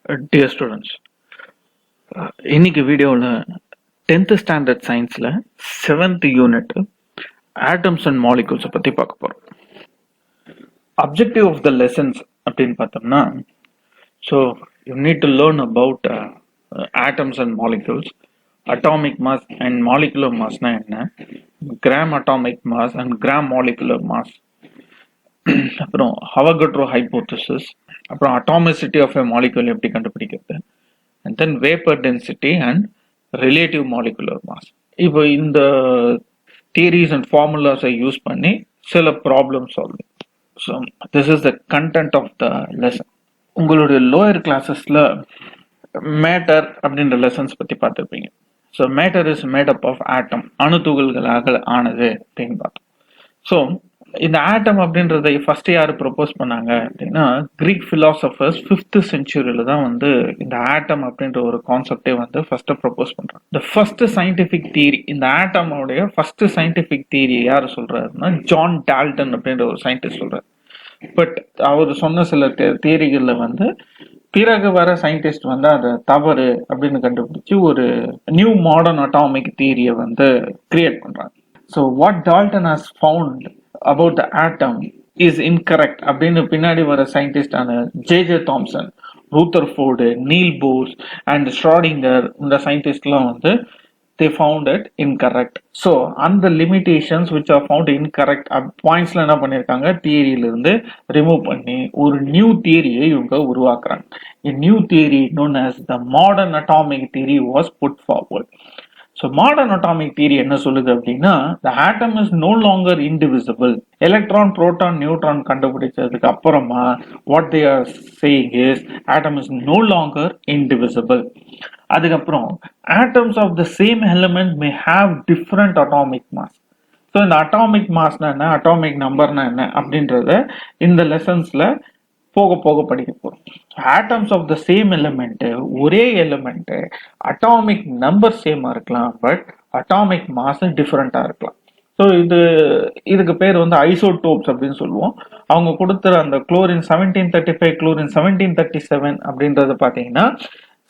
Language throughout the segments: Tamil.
Dear students, இன்னைக்கு வீடியோவில் 10th ஸ்டாண்டர்ட் சயின்ஸில் 7th யூனிட் ஆட்டம்ஸ் அண்ட் மாலிகூல்ஸை பற்றி பார்க்க போகிறோம். அப்ஜெக்டிவ் ஆஃப் த லெசன்ஸ் அப்படின்னு பார்த்தோம்னா, so you need to learn about atoms and molecules, atomic mass and molecular மாஸ்னா என்ன, gram atomic mass and gram molecular mass, அப்புறம் அவகட்ரோ ஹைபோதசிஸ், அப்புறம் அட்டாமிசிட்டி ஆஃப் எ மாலிகூல் எப்படி கண்டுபிடிக்கிறது, and then vapor density and relative molecular mass. இப்போ இந்த theories and formulas யூஸ் பண்ணி சில problem solving. So this is the content of the lesson. உங்களுடைய லோயர் கிளாஸஸ்ல மேட்டர் அப்படின்ற லெசன்ஸ் பத்தி பார்த்துருப்பீங்க. So matter is made up of atom, அணு துகள்களாக ஆனது அப்படின்னு பார்த்தோம். ஸோ இந்த ஆட்டம் அப்படின்றத ஃபர்ஸ்ட் யாரு ப்ரொபோஸ் பண்ணாங்க அப்படின்னா, கிரீக் பிலாசபர்ஸ் 5th செஞ்சுரியில தான் வந்து இந்த ஆட்டம் அப்படின்ற ஒரு கான்செப்டே வந்து ஃபர்ஸ்ட் ப்ரொபோஸ் பண்றாங்க. இந்த ஃபர்ஸ்ட் சயின்டிபிக் தியரி, இந்த ஆட்டமோடைய ஃபர்ஸ்ட் சயின்டிபிக் தியரி யாரு சொல்றாருன்னா, ஜான் டால்டன் அப்படின்ற ஒரு சயின்டிஸ்ட் சொல்றாரு. பட் அவர் சொன்ன சில தியரிகள்ல வந்து பிறகு வர சயின்டிஸ்ட் வந்து அதை தவறு அப்படின்னு கண்டுபிடிச்சு ஒரு நியூ மாடர்ன் அட்டாமிக் தியரியை வந்து கிரியேட் பண்றாங்க. So what Dalton has found about the atom is incorrect அப்படின்னு பின்னாடி வர சயின்டிஸ்டான J Thomson, Rutherford, Niels Bohrs and Schrodinger, இந்த சயின்டிஸ்ட்லாம் வந்து they found it incorrect. So அந்த limitations which are found incorrect பாயிண்ட்ஸ்ல என்ன பண்ணிருக்காங்க, தியரியில இருந்து ரிமூவ் பண்ணி ஒரு நியூ தியரியை இவங்க உருவாக்குறாங்க. A new theory known as the modern atomic theory was put forward. So modern atomic theory என்ன சொல்லுது அப்படின்னா, the atom is no longer indivisible. Electron, proton, neutron கண்டுபிடிச்சதுக்கு அப்புறமா what they are saying is atom is no longer indivisible. அதுக்கப்புறம் atoms of the same element may have different atomic mass. So இந்த அட்டாமிக் மாஸ்னா என்ன, அட்டாமிக் நம்பர்னா என்ன அப்படின்றத இந்த லெசன்ஸ்ல போக போக படிக்க போறோம். Atoms of the same element, ஒரே எலிமெண்ட், அட்டாமிக் நம்பர் சேமா இருக்கலாம், பட் அட்டாமிக் மாஸ் டிஃபரெண்டா இருக்கலாம். ஸோ இதுக்கு பேர் வந்து ஐசோடோப்ஸ் அப்படின்னு சொல்லுவோம். அவங்க கொடுத்துற அந்த குளோரின் 1735, குளோரின் 1737 அப்படின்றது பாத்தீங்கன்னா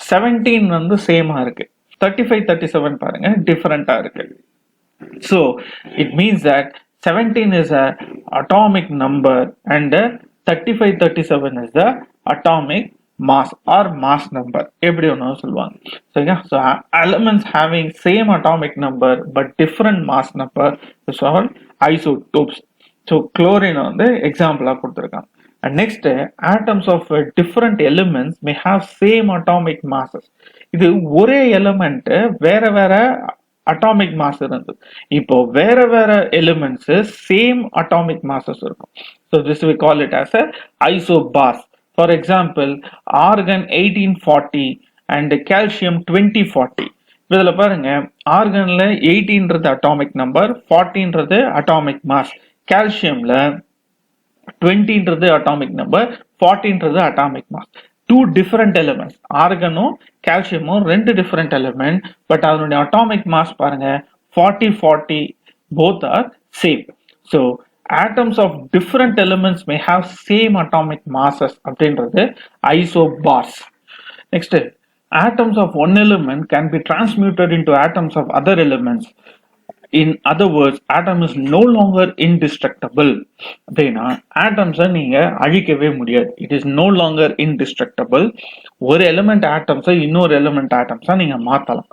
17 வந்து சேமா இருக்கு, 35, 37 பாருங்க டிஃபரெண்டா இருக்கு. So it means that 17 is a atomic number and 35, 37 is the atomic mass or mass number, எப்படி ஒன்றும் சொல்லுவாங்க. சரிங்களா? So elements having same atomic number but different mass number is called isotopes. So chlorine வந்து எக்ஸாம்பிளாக கொடுத்துருக்காங்க. And next, atoms of different elements may have same atomic masses. இது ஒரே எலிமெண்ட் வேற வேற அட்டாமிக் மாஸ் இருந்தது, இப்போ வேற வேற எலிமெண்ட்ஸ் சேம் அட்டாமிக் மாசஸ் இருக்கும். So this we call it as a isobars. For example, argon 1840 and calcium 2040. இதுல பாருங்க, ஆர்கன்ல 18ன்றது அட்டாமிக் நம்பர், 40ன்றது அட்டாமிக் மாஸ், கால்சியம்ல 20ன்றது அட்டாமிக் நம்பர், 40ன்றது atomic mass. Two different elements, ஆர்கனும் கால்சியமும் ரெண்டு டிஃபரெண்ட் எலிமெண்ட், பட் அதனுடைய அட்டாமிக் மாஸ் பாருங்க 40, 40, both are same. So atoms of different elements may have same atomic masses அப்படின்றது isobars. Next, atoms of one element can be transmuted into atoms of other elements. In other words, atom is no longer indestructible. அப்படின்னா ஆட்டம்ஸை நீங்க அழிக்கவே முடியாது. It is no longer indestructible. ஒரு எலிமெண்ட் ஆட்டம்ஸை இன்னொரு எலிமெண்ட் ஆட்டம்ஸா நீங்க மாத்தலாம்.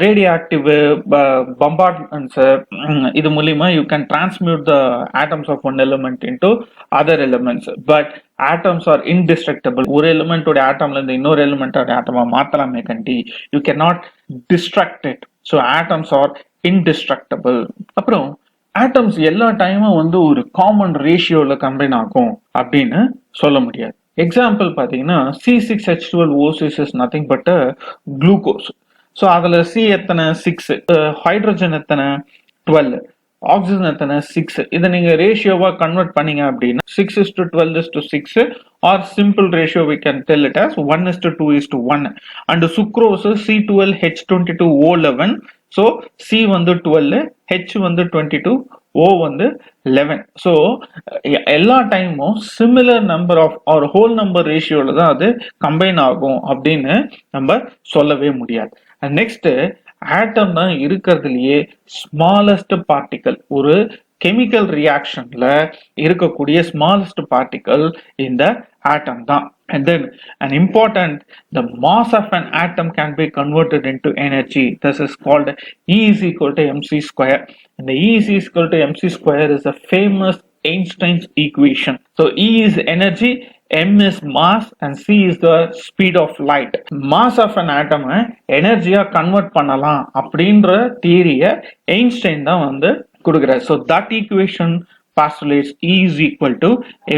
ரேடியோ ஆக்டிவ் பம்பார்ட்மெண்ட்ஸ், இது மூலியமா you can transmute the atoms of one element into other elements. But atoms are indestructible. ஒரு எலிமெண்டோட ஆட்டம்ல இருந்து இன்னொரு எலிமெண்டோட ஆட்டமா மாத்தலாமே கண்டி, you can not destruct it. So atoms are indestructible. அப்புறம் ஆட்டம்ஸ் எல்லா டைமும் வந்து ஒரு காமன் ரேஷியோல கம்பைன் ஆகும் அப்படின்னு சொல்ல முடியாது. எக்ஸாம்பிள் பாத்தீங்கன்னா C6H12O6 is nothing but glucose. So அதுல C எத்தனை 6, ஹைட்ரஜன் எத்தனை 12, ஆக்சிஜன் எத்தனை 6. இதை நீங்க ரேஷியோவா கன்வெர்ட் பண்ணீங்க அப்படின்னா 6:12:6, or simple ratio we can tell it as 1:2:1. And sucrose C12H22O11. So C வந்து 12, H வந்து 22, O வந்து 11. ஸோ எல்லா டைமும் சிமிலர் நம்பர் ஆஃப் ஒரு ஹோல் நம்பர் ரேஷியோல தான் அது கம்பைன் ஆகும் அப்படின்னு நம்ம சொல்லவே முடியாது. நெக்ஸ்ட் ஆட்டம் தான் இருக்கிறதுலயே ஸ்மாலஸ்ட் பார்ட்டிகல். ஒரு கெமிக்கல் ரியாக்ஷன்ல இருக்கக்கூடிய ஸ்மாலஸ்ட் பார்ட்டிகல் இந்த ஆட்டம் தான். And then an important, the mass of an atom can be converted into energy. This is called E is equal to mc square. And the E is equal to mc square is a famous Einstein's equation. So E is energy, m is mass, and c is the speed of light. Mass of an atom எனர்ஜியா கன்வெர்ட் பண்ணலாம் அப்படின்ற தியரிய ஐன்ஸ்டைன் தான் வந்து கொடுக்கிறார். So that equation postulates E is equal to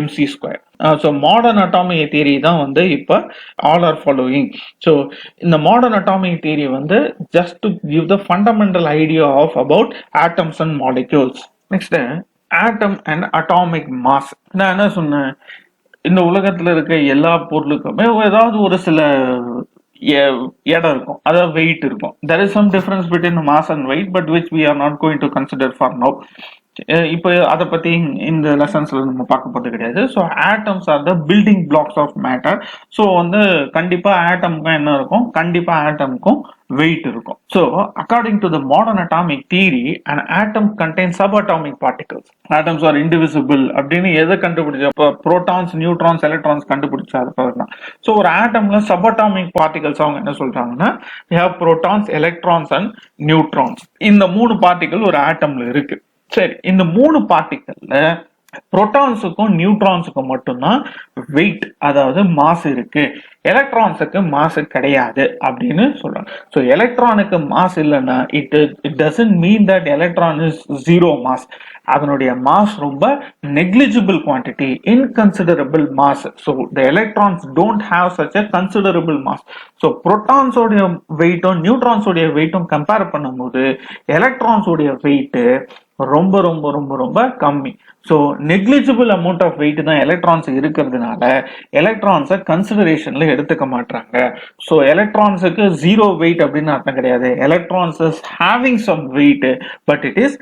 mc square. So modern atomic theory தான் வந்து இப்ப all are following. So இந்த modern atomic theory வந்து just to give the fundamental idea of about atoms and molecules. Next atom and atomic mass. நான் என்ன சொன்னேன், இந்த உலகத்துல இருக்க எல்லா பொருளுக்குமே ஏதாவது ஒரு சில இடம் இருக்கும், அதாவது வெயிட் இருக்கும். There is some difference between mass and weight, but which we are not going to consider for now. இப்போ அதை பத்தி இந்த லெசன்ஸ்ல நம்ம பார்க்க போறது கிடையாது. So atoms are the building blocks of matter. So வந்து கண்டிப்பா ஆட்டமுக்கும் என்ன இருக்கும், கண்டிப்பா ஆட்டமுக்கும் வெயிட் இருக்கும். So according to the modern atomic theory an atom contains subatomic particles. Atoms are indivisible அப்படின்னு எதை கண்டுபிடிச்சா, புரோட்டான்ஸ், நியூட்ரான்ஸ், எலக்ட்ரான்ஸ் கண்டுபிடிச்சா தான். ஸோ ஒரு ஆட்டம்ல சபatomic பார்ட்டிகல்ஸ் அவங்க என்ன சொல்றாங்கன்னா, we have protons, electrons and neutrons. இந்த 3 பார்ட்டிகல் ஒரு ஆட்டம்ல இருக்கு. சரி, இந்த 3 பார்ட்டிகல்ல புரோட்டான்ஸுக்கும் நியூட்ரான்ஸுக்கும் மட்டும்தான் வெயிட், அதாவது மாஸ் இருக்கு. எலக்ட்ரான்ஸுக்கு மாஸ் கிடையாது அப்படின்னு சொல்றாங்க. ஸோ எலக்ட்ரானுக்கு மாஸ் இல்லைன்னா it doesn't mean that electron is zero mass. அதனுடைய மாஸ் ரொம்ப negligible quantity, inconsiderable mass. So the electrons don't have such a considerable mass. So புரோட்டான்ஸோடைய வெயிட்டும் நியூட்ரான்ஸோடைய வெயிட்டும் கம்பேர் பண்ணும்போது எலக்ட்ரான்ஸோடைய வெயிட்டு ரொம்ப ரொம்ப ரொம்ப ரொம்ப கம்மி. So negligible amount of weight தான் எலக்ட்ரான்ஸ் இருக்கிறதுனால எலக்ட்ரான்ஸை கன்சிடரேஷன்ல எடுத்துக்க மாட்டாங்க. ஸோ எலக்ட்ரான்ஸுக்கு ஜீரோ வெயிட் அப்படின்னு அர்த்தம் கிடையாது. Electrons is having some weight, but it is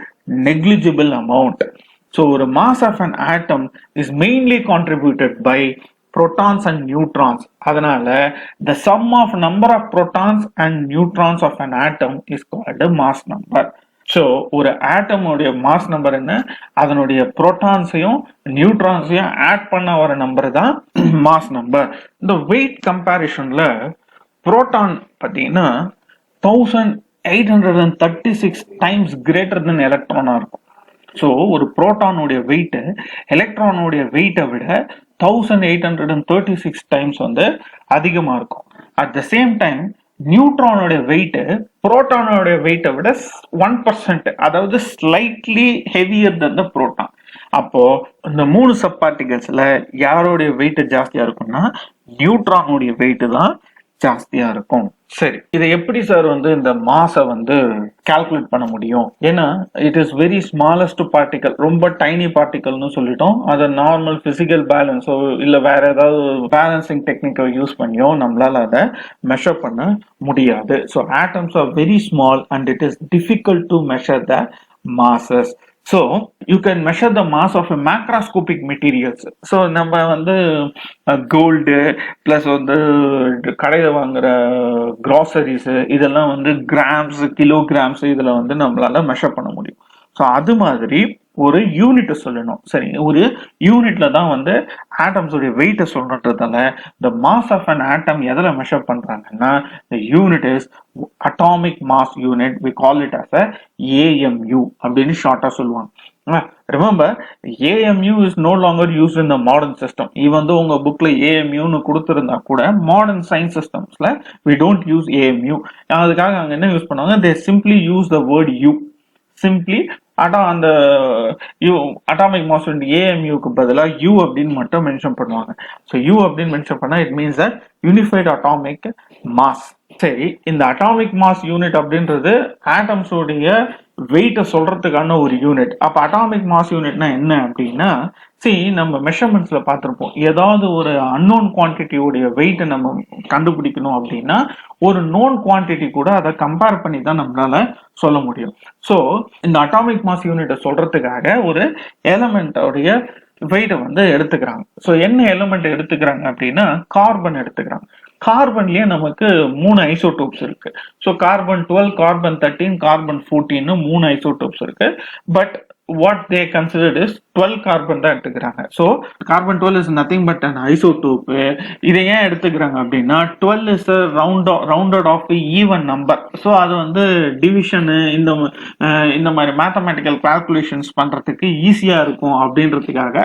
negligible amount. So ஒரு mass of an atom is mainly contributed by protons and neutrons. அதனால the sum of number of protons and neutrons of an atom is called a mass number. So ஒரு ஆட்டமோடைய மாஸ் நம்பர் என்ன, அதனுடைய புரோட்டான்ஸையும் நியூட்ரான்ஸையும் ஆட் பண்ண வர நம்பர் தான் மாஸ் நம்பர். இந்த வெயிட் கம்பேரிஷன்ல புரோட்டான் பார்த்தீங்கன்னா 1836 டைம்ஸ் கிரேட்டர் தென் எலக்ட்ரானா இருக்கும். ஸோ ஒரு புரோட்டானுடைய வெயிட் எலக்ட்ரானுடைய வெயிட்டை விட 1836 டைம்ஸ் வந்து அதிகமா இருக்கும். அட் த சேம் டைம் நியூட்ரானோட வெயிட் புரோட்டானோட வெயிட்டை விட 1%, அதாவது slightly heavier than the proton. அப்போ இந்த 3 சப் பார்ட்டிகல்ஸ்ல யாரோடைய வெயிட் ஜாஸ்தியா இருக்கும்னா நியூட்ரானுடைய வெயிட் தான் ஜாஸ்தியா இருக்கும். சரி, இதை எப்படி சார் வந்து இந்த மாஸை வந்து கால்குலேட் பண்ண முடியும்? ஏன்னா it is very smallest particle, ரொம்ப டைனி பார்ட்டிகல்னு சொல்லிட்டோம். அதை நார்மல் பிசிக்கல் பேலன்ஸோ இல்ல வேற ஏதாவது பேலன்சிங் டெக்னிக்கை யூஸ் பண்ணியோ நம்மளால அதை மெஷர் பண்ண முடியாது. So atoms are very small and it is difficult to measure the masses. So you can measure the mass of a macroscopic materials. So நம்ம வந்து கோல்டு பிளஸ் வந்து கடையில வாங்குற கிராசரிஸ் இதெல்லாம் வந்து கிராம்ஸ், கிலோகிராம்ஸ் இதுல வந்து நம்மளால மெஷர் பண்ண முடியும். ஸோ அது மாதிரி ஒரு யூனிட் சொல்லணும். சரி, ஒரு யூனிட்ல தான் வந்து ஆட்டம்ஸ் உடைய வெயிட்டை சொல்றதுனால the mass of an atom எதுல மெஷர் பண்றாங்கன்னா the unit is atomic mass unit. We call it as a AMU அப்படின்னு ஷார்ட்டா சொல்லுவாங்க. Remember, AMU is no longer used in the modern system. Even though உங்க புக்ல AMU னு கொடுத்திருந்தா கூட modern science systemsல we don't use AMU. அதுக்காக அங்க என்ன யூஸ் பண்ணுவாங்க, they simply use the word U. Simply அந்த அட்டாமிக் மாஸ் ஏஎம்யூக்கு பதிலாக யூ அப்படின்னு மட்டும் மென்ஷன் பண்ணுவாங்க. ஸோ யூ அப்படின்னு மென்ஷன் பண்ணா it means a unified atomic mass. சரி, இந்த அட்டாமிக் மாஸ் யூனிட் அப்படின்றது ஆட்டம்ஸ் உடைய வெயிட்டை சொல்றதுக்கான ஒரு யூனிட். அப்ப அட்டாமிக் மாஸ் யூனிட்னா என்ன அப்படின்னா, நம்ம மெஷர்மெண்ட்ஸ்ல பார்த்திருப்போம். ஏதாவது ஒரு அன்னோன் குவான்டிட்டியோடைய வெயிட்டை நம்ம கண்டுபிடிக்கணும் அப்படின்னா ஒரு நோன் குவான்டிட்டி கூட அதை கம்பேர் பண்ணி தான் நம்மளால சொல்ல முடியும். ஸோ இந்த அட்டாமிக் மாஸ் யூனிட்டை சொல்றதுக்காக ஒரு எலமெண்டோடைய வெயிட்டை வந்து எடுத்துக்கிறாங்க. ஸோ என்ன எலிமெண்ட் எடுத்துக்கிறாங்க அப்படின்னா கார்பன் எடுத்துக்கிறாங்க. கார்பன்லயே நமக்கு 3 ஐசோடோப்ஸ் இருக்கு. So carbon 12, carbon 13, carbon 14 3 isotopes இருக்கு. But what they considered is 12 carbon தான் எடுத்துக்கிறாங்க. So carbon 12 is nothing but an isotope. இதை ஏன் எடுத்துக்கிறாங்க அப்படின்னா 12 is rounded off even number. So அது வந்து டிவிஷனு இந்த மாதிரி மேத்தமேட்டிக்கல் கால்குலேஷன்ஸ் பண்றதுக்கு ஈஸியா இருக்கும் அப்படின்றதுக்காக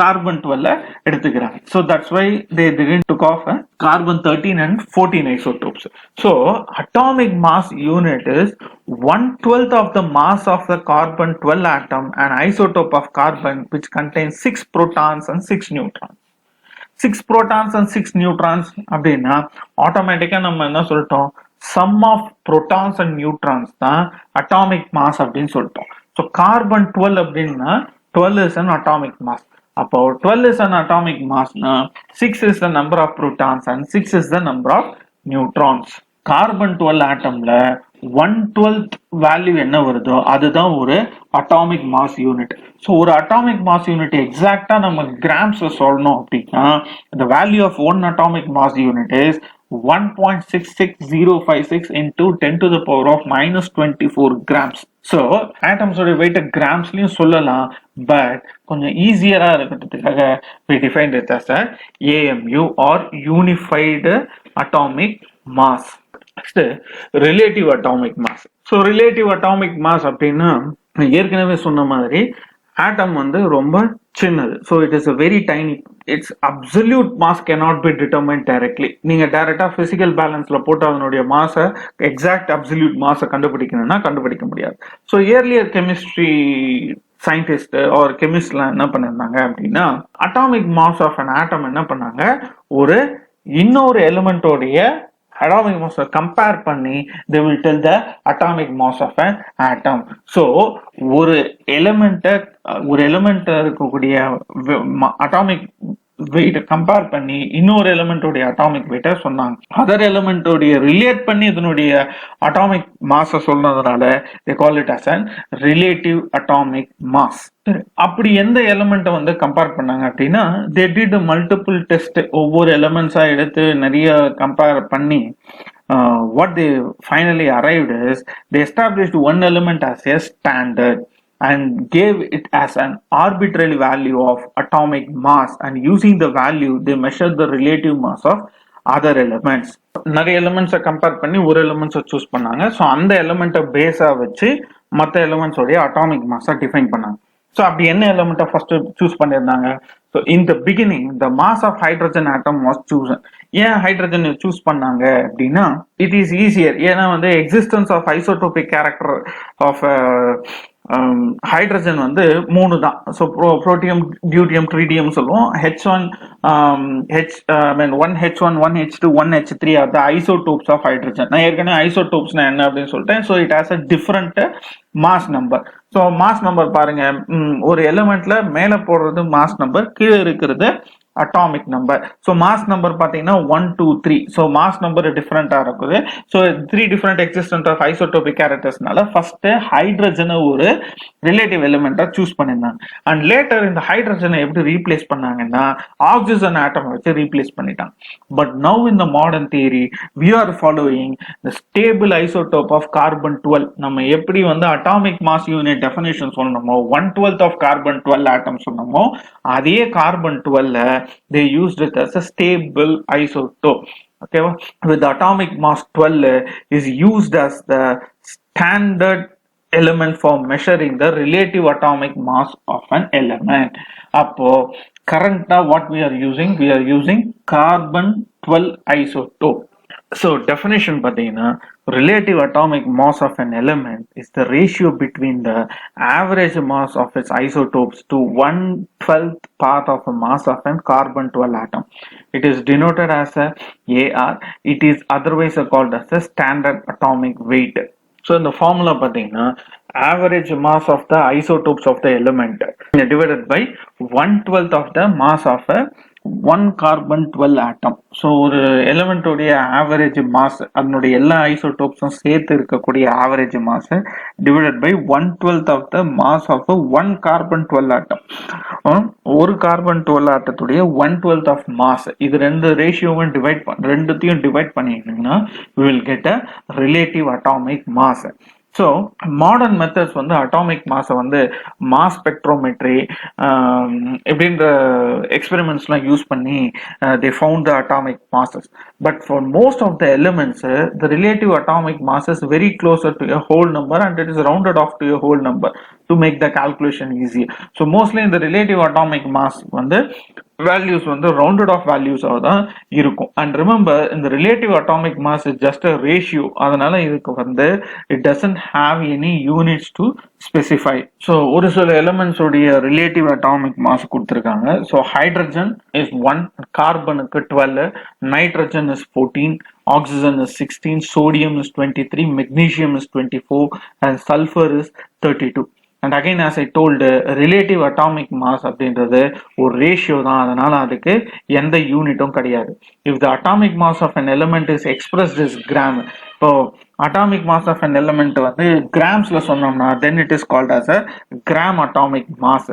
கார்பன் 12 எடுத்துக்கிறாங்க. So that's why they didn't took off carbon 13 and 14 isotopes. So atomic mass unit is 1/12 of the mass of the carbon 12 atom, an isotope of carbon which contains 6 protons and 6 neutrons. 6 protons and 6 neutrons அப்படின்னா ஆட்டோமேட்டிக்கா நம்ம என்ன சொல்லிட்டோம், sum of protons and neutrons தான் atomic mass அப்படின்னு சொல்லிட்டோம். ஸோ கார்பன் 12 அப்படின்னா 12 is an atomic mass. அப்போ 12 is an atomic mass na 6 is the number of protons and 6 is the number of neutrons. Carbon 12 ஆட்டம்ல 1/12 value என்ன வருதோ அதுதான் ஒரு அட்டாமிக் மாஸ் யூனிட். ஸோ ஒரு அட்டாமிக் மாஸ் யூனிட் எக்ஸாக்டா நம்ம கிராம்ஸ்ல சொல்லணும் அப்படின்னா the value of one atomic mass unit is 1.66056 into 10 to the power of minus 24 grams. So ஆட்டம்ஸோட வெயிட் கிராம்ஸ்லயும் சொல்லலாம், பட் கொஞ்சம் ஈஸியரா இருக்கிறதுக்காக we defined it as a AMU or unified atomic mass. Next, relative atomic mass. So relative atomic mass அப்படின்னா ஏற்கனவே சொன்ன மாதிரி ஆட்டம் வந்து ரொம்ப சின்னது. So it is a very tiny. its absolute mass cannot be determined directly. நீங்க டைரக்டா பிசிக்கல் பேலன்ஸ்ல போட்டு அதனுடைய மாஸ எக்ஸாக்ட் அப்சல்யூட் மாஸ கண்டுபிடிக்கணும்னா கண்டுபிடிக்க முடியாது. ஸோ இயர்லியர் கெமிஸ்ட்ரி சயின்டிஸ்ட் ஒரு கெமிஸ்ட்லாம் என்ன பண்ணிருந்தாங்க அப்படின்னா atomic mass of an atom என்ன பண்ணாங்க, ஒரு இன்னொரு எலிமெண்டோடைய atomic mass compare பண்ணி they will tell the atomic mass of an atom. So ஒரு எலிமெண்ட் இருக்கக்கூடிய அட்டாமிக் வெயிட் கம்பேர் பண்ணி இன்னொரு எலிமெண்டோடைய அட்டாமிக் வெயிட்டை சொன்னாங்க. அதர் எலிமெண்டோடைய ரிலேட் பண்ணி இதனுடைய அட்டாமிக் மாஸை சொன்னதுனால they call it as an relative atomic mass. அப்படி எந்த எலிமெண்ட்டை வந்து கம்பேர் பண்ணாங்க அப்படின்னா they did multiple test. ஒவ்வொரு எலிமெண்ட்ஸா எடுத்து நிறைய கம்பேர் பண்ணி what they finally arrived is they established one element as a standard and gave it as an arbitrary value of atomic mass, and using the value they measured the relative mass of other elements. நிறைய எலிமெண்ட்ஸை கம்பேர் பண்ணி ஒரு எலிமெண்ட்ஸை சூஸ் பண்ணாங்க. ஸோ அந்த எலிமெண்ட்டை பேஸா வச்சு மற்ற எலிமெண்ட்ஸோடைய அட்டாமிக் மாஸை டிஃபைன் பண்ணாங்க. ஸோ அப்படி என்ன எலிமெண்ட்டை ஃபர்ஸ்ட் சூஸ் பண்ணியிருந்தாங்க. So in the beginning the mass of hydrogen atom was chosen. ஏன் ஹைட்ரஜன் சூஸ் பண்ணாங்க அப்படின்னா இட் இஸ் ஈஸியர். ஏன்னா வந்து existence of isotopic character of hydrogen வந்து 3 தான். ஸோ புரோட்டியம், டியூட்டியம், ட்ரீடியம் சொல்லுவோம். H1 1H1 1H2 1H3 are the isotopes of hydrogen. நான் ஏற்கனவே ஐசோடோப்ஸ்னா என்ன அப்படின்னு சொல்லிட்டேன். So it has a different mass number. So mass number பாருங்க, ஒரு எலிமெண்ட்ல மேல போடுறது மாஸ் நம்பர், கீழே இருக்கிறது atomic number. So mass number பார்த்தீங்கன்னா 1 2 3. ஸோ மாஸ் நம்பர் டிஃப்ரெண்டா இருக்குது. So 3 different existent of isotopic கேரக்டர்ஸ்னால ஃபர்ஸ்ட் ஹைட்ரஜனை ஒரு ரிலேட்டிவ் எலிமெண்டா சூஸ் பண்ணியிருந்தாங்க. அண்ட் லேட்டர் இந்த ஹைட்ரஜனை எப்படி ரீப்ளேஸ் பண்ணாங்கன்னா ஆக்சிஜன் ஆட்டம் வச்சு ரீப்ளேஸ் பண்ணிட்டாங்க. But now in the modern theory we are following the stable isotope of carbon 12. நம்ம எப்படி வந்து அட்டாமிக் மாஸ் யூனிட் டெஃபினேஷன் சொன்னோமோ 1/12 ஆஃப் கார்பன் 12 ஆட்டம் சொன்னோமோ அதே carbon 12 they used it as a stable isotope. Okay, with the atomic mass 12 is used as the standard element for measuring the relative atomic mass of an element. Appo currently what we are using carbon 12 isotope. So definition pathina relative atomic mass of an element is the ratio between the average mass of its isotopes to 1/12th part of the mass of an carbon 12 atom. It is denoted as a AR. It is otherwise called as a standard atomic weight. So in the formula pathina average mass of the isotopes of the element divided by 1/12 of the mass of a 1 carbon 12 atom. So ஒரு element உடைய average mass அதனுடைய எல்லா isotopes சேர்த்து இருக்கக்கூடிய average mass divided by 1/12 of the mass of a 1 carbon 12 atom. ஒரு கார்பன் 12 ஆட்டத்துடைய 1/12 of mass இது ரெண்டு ரேஷியோவும் ரெண்டுத்தையும் டிவைட் பண்ணிட்டீங்கன்னா we will get a relative atomic mass. So modern methods வந்து அட்டாமிக் மாஸை வந்து மாஸ் ஸ்பெக்ட்ரோமெட்ரி இப்படின்ற எக்ஸ்பெரிமெண்ட்ஸ்லாம் யூஸ் பண்ணி they found the atomic masses. But for most of the elements the relative atomic masses very closer to a whole number and it is rounded off to a whole number to make the calculation easier. So mostly in the relative atomic mass வந்து values வந்து rounded off values தான் இருக்கும். And remember in the relative atomic mass is just a ratio, அதனால இதுக்கு வந்து it doesn't have any units to specify. So ஒரு சில elements உடைய relative atomic mass கொடுத்திருக்காங்க. So hydrogen is 1, carbonக்கு 12, nitrogen is 14, oxygen is 16, sodium is 23, magnesium is 24 and sulfur is 32. And again as I told relative atomic mass அப்படின்றது ஒரு ரேஷியோ தான், அதனால அதுக்கு எந்த யூனிட்டும் கிடையாது. if the atomic mass of an element is expressed as gram, இப்போ atomic mass of an element வந்து கிராம்ஸ்ல சொன்னோம்னா then it is called as a gram atomic mass.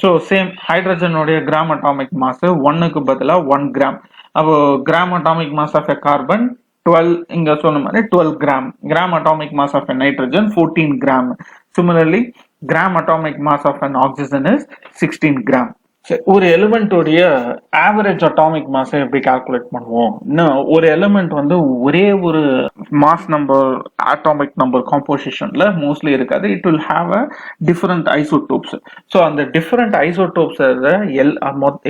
so same hydrogen உடைய gram atomic mass 1க்கு பதிலா 1 gram. அப்போ gram atomic mass of a carbon 12, இங்க சொன்ன மாதிரி 12 gram. gram atomic mass of a nitrogen 14 gram. similarly gram atomic mass of an oxygen is 16 gram. ஒரு எலிமெண்ட் உடைய ஆவரேஜ் அட்டாமிக் மாஸ் எப்படி கால்குலேட் பண்ணுவோம்? ஒரு எலிமெண்ட் வந்து ஒரே ஒரு மாஸ் நம்பர் அட்டாமிக் நம்பர் காம்போசிஷன்ல மோஸ்ட்லி இருக்காது. It will have a different isotopes. So அந்த டிஃபரெண்ட் ஐசோடோப்ஸ்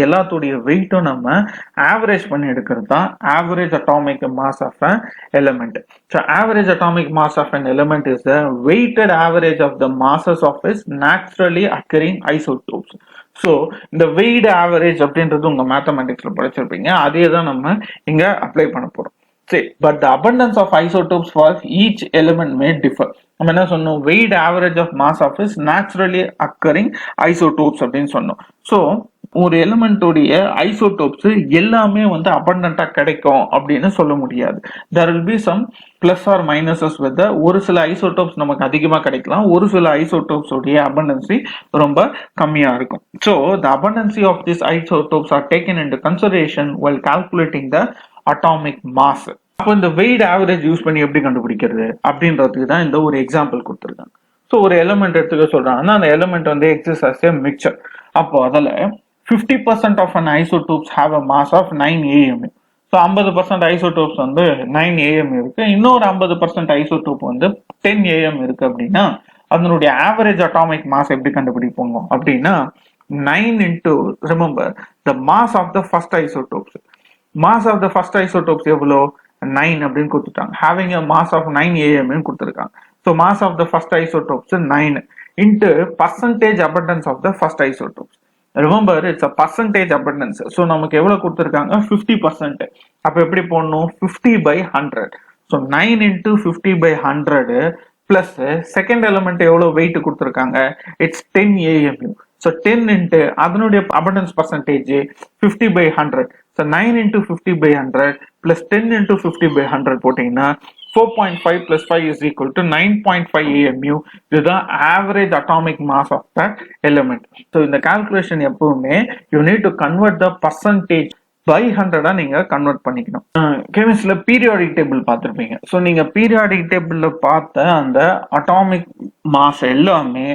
எல்லாத்துடைய வெயிட்டும் நம்ம ஆவரேஜ் பண்ணி எடுக்கிறது தான் average atomic mass of a element. So average atomic mass of an element is the weighted average of the masses of is naturally occurring isotopes. So இந்த வெயிட் ஆவரேஜ் அப்படின்றது உங்க மேத்தமெட்டிக்ஸ்ல படிச்சிருப்பீங்க, அதே தான் நம்ம இங்க அப்ளை பண்ண போறோம். சரி, but the abundance of isotopes for each element may differ. நம்ம என்ன சொன்னோம்? Weight average of mass of is naturally occurring isotopes அப்படின்னு சொன்னோம். ஸோ ஒரு எலிமெண்டோடைய ஐசோடோப்ஸ் எல்லாமே வந்து அபண்டன்டா கிடைக்கும் அப்படின்னு சொல்ல முடியாது. there will be some plus or minuses with the ஒரு சில ஐசோடோப்ஸ் நமக்கு அதிகமா கிடைக்கலாம், ஒரு சில ஐசோடோப்ஸ் உடைய abundancy ரொம்ப கம்மியா இருக்கும். so the abundancy of these isotopes are taken into consideration while calculating the atomic mass. அப்போ இந்த வெயிட் ஆவரேஜ் யூஸ் பண்ணி எப்படி கண்டுபிடிக்கிறது அப்படின்றதுக்கு தான் இந்த ஒரு எக்ஸாம்பிள் கொடுத்துருக்காங்க. ஸோ ஒரு எலிமெண்ட் எடுத்துக்க சொல்றாங்கன்னா அந்த எலிமெண்ட் வந்து எக்ஸிஸ்ட் as a mixture. அப்போ அதில் 50% of an isotopes have a mass of 9 AMU. So 50% isotopes வந்து 9 AM இருக்கு, இன்னொரு 50% ஐசோடோப் வந்து 10 AM இருக்கு. அப்படின்னா அதனுடைய ஆவரேஜ் அட்டாமிக் மாஸ் எப்படி கண்டுபிடிப்போங்க அப்படின்னா 9 into remember the mass of the first isotopes. mass of the first isotopes எவ்வளோ? 9 அப்படின்னு கொடுத்துட்டாங்க. having a mass of 9 AM கொடுத்துருக்காங்க. so mass of the first isotopes 9 into percentage abundance of the first isotopes. remember it's a percentage abundance. so நமக்கு எவ்வளவு கொடுத்துருக்காங்க? 50%. அப்ப எப்படி போடணும்? 50 by 100. so 9 into 50 by 100 plus second element எவ்வளவு weight கொடுத்துருக்காங்க? it's 10 AMU. so 10 into அதனுடைய abundance percentage 50 by 100. so 9 into 50 by 100 plus 10 into 50 by 100 போட்டீங்கன்னா 4.5 plus 5 is equal to 9.5 AMU. இதுதான் average atomic mass of that element. so இந்த calculation எப்பவுமே you need to convert the percentage by 100 நீங்க கன்வெர்ட் பண்ணிக்கணும். கெமிஸ்ட்ரியில பீரியாடிக் டேபிள் பார்த்துருப்பீங்க. ஸோ நீங்க பீரியாடிக் டேபிள்ல பார்த்த அந்த அட்டாமிக் மாஸ் எல்லாமே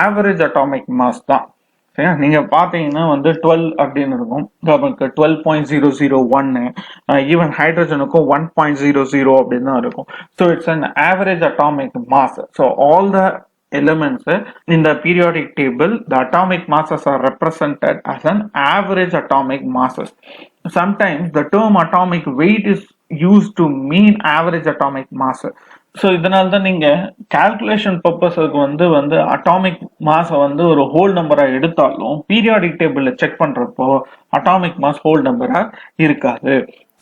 ஆவரேஜ் அட்டாமிக் மாஸ் தான். சரியா? நீங்க பாத்தீங்கன்னா வந்து 12 அப்படின்னு இருக்கும், நமக்கு 12.001, ஈவன் ஹைட்ரஜனுக்கும் 1.00 அப்படின்னு தான் இருக்கும். So it's an average atomic mass. So all the elements in the periodic table, the atomic masses are represented as an average atomic masses. Sometimes the term atomic weight is used to mean average atomic mass. So இதனால தான் நீங்க கால்குலேஷன் பர்பஸுக்கு வந்து அட்டாமிக் மாஸை வந்து ஒரு ஹோல் நம்பரா எடுத்தாலும் பீரியாடிக் டேபிள்ல செக் பண்றப்போ அட்டாமிக் மாஸ் ஹோல் நம்பரா இருக்காது.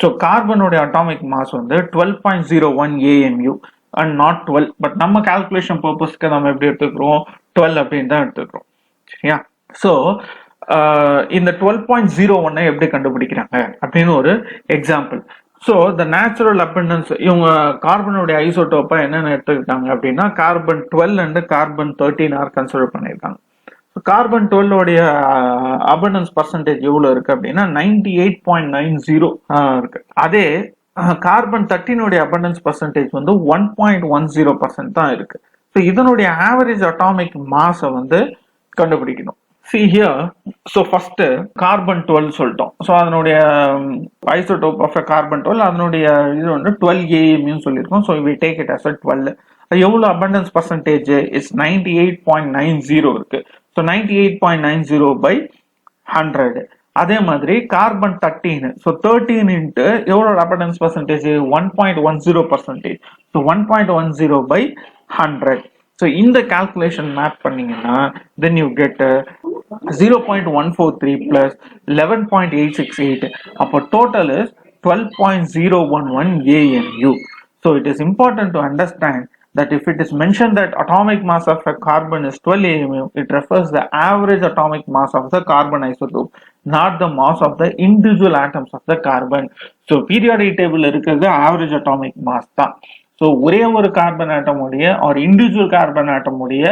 ஸோ கார்பனுடைய அட்டாமிக் மாஸ் வந்து 12.01 AMU. and not 12. But நம்ம calculation purpose-க்கு நம்ம எப்படி எடுத்துக்கிறோம் 12 அப்படின்னு தான் எடுத்துக்கிறோம். சரியா? ஸோ இந்த 12.01 எப்படி கண்டுபிடிக்கிறாங்க அப்படின்னு ஒரு example. So the natural abundance இவங்க கார்பனுடைய ஐசோடோப்பை என்னென்ன எடுத்துக்கிட்டாங்க அப்படின்னா carbon 12 and carbon 13 R consider பண்ணியிருக்காங்க. கார்பன் 12 உடைய அபண்டன்ஸ் பர்சன்டேஜ் எவ்வளவு இருக்கு அப்படின்னா 98.90 இருக்கு. அதே கார்பன் 13 உடைய அபண்டன்ஸ் பர்சன்டேஜ் வந்து 1.10% தான் இருக்கு. ஸோ இதனுடைய ஆவரேஜ் அட்டாமிக் மாஸை வந்து கண்டுபிடிக்கணும். See here, so first carbon 12 சொல்லிட்டோம். ஸோ அதனுடைய ஐசோடோப் ஆஃப் கார்பன் 12 அதனுடைய இது வந்து 12 AMU சொல்லியிருக்கோம். So we take it as a 12. எவ்வளோ அபண்டன்ஸ் பர்சன்டேஜ் இஸ் 98.90 இருக்கு. So 98.90 by 100. அதே மாதிரி கார்பன் 13, ஸோ 13 இன்ட்டு எவ்வளோ abundance percentage 1.10%. So 1.10 by 100. So இந்த calculation மேப் பண்ணீங்கன்னா then you get 0.143 plus 11.868. அப்போ total is 12.011 AMU. So it is important to understand that if it is mentioned that atomic mass of a carbon is 12 AMU, it refers the average atomic mass of the carbon isotope, not the mass of the individual atoms of the carbon. So periodic table இருக்கிறது average atomic mass தான். ஸோ ஒரே ஒரு கார்பன் ஆட்டம் உடைய ஒரு இண்டிவிஜுவல் கார்பன் ஆட்டம் உடைய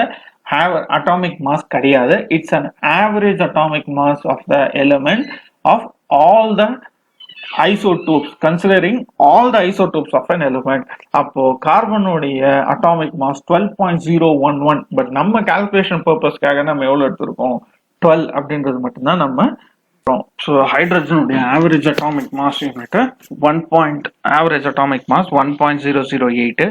atomic mass கிடையாது. It's an average atomic mass of the element of all the isotopes, considering all the isotopes of an element. அப்போ கார்பனுடைய atomic mass 12.011. பட் நம்ம கால்குலேஷன் பர்பஸ்க்காக நம்ம எவ்வளவு எடுத்திருக்கோம் 12 அப்படின்றது மட்டும்தான் நம்ம. So hydrogen average atomic mass unit average atomic mass 1.008,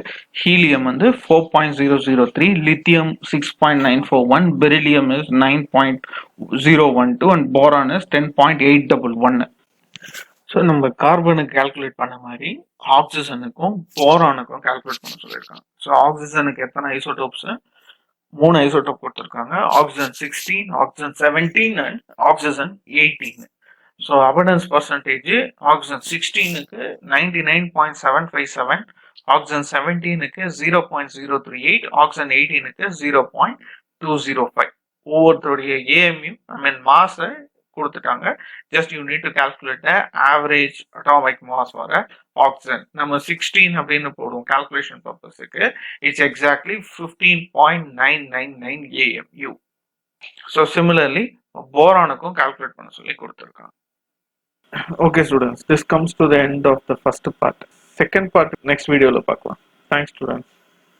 helium வந்து 4.003, lithium 6.941, beryllium is 9.012 and boron is 10.811. So நம்ம கார்பனுக்கு கால்குலேட் பண்ண மாதிரி ஆக்சிஜனுக்கும் போரானுக்கும் கால்குலேட் பண்ண சொல்லியிருக்காங்க. ஸோ ஆக்சிஜனுக்கு எத்தனை ஐசோடோப்ஸ் 3 ஐசோடோப் கொடுத்துருக்காங்க. Oxygen 16, oxygen 17 and oxygen 18. So abundance percentage oxygen 16க்கு 99.757, ஆக்சிஜன் 17க்கு 0.038, ஆக்சிஜன் 18க்கு 0.205. ஒவ்வொருத்தருடைய ஏஎம்யூ மாஸை கொடுத்துட்டாங்க. Just you need to calculate the average atomic mass for oxygen. நம்ம 16 அப்படின்னு போடுவோம் கால்குலேஷன் பர்பஸுக்கு. It's exactly 15.999 AMU. So similarly போரானுக்கும் கால்குலேட் பண்ண சொல்லி கொடுத்துருக்காங்க. Okay students, this comes to the end of the first part. Second part next வீடியோவில் பார்க்கலாம். Thanks students.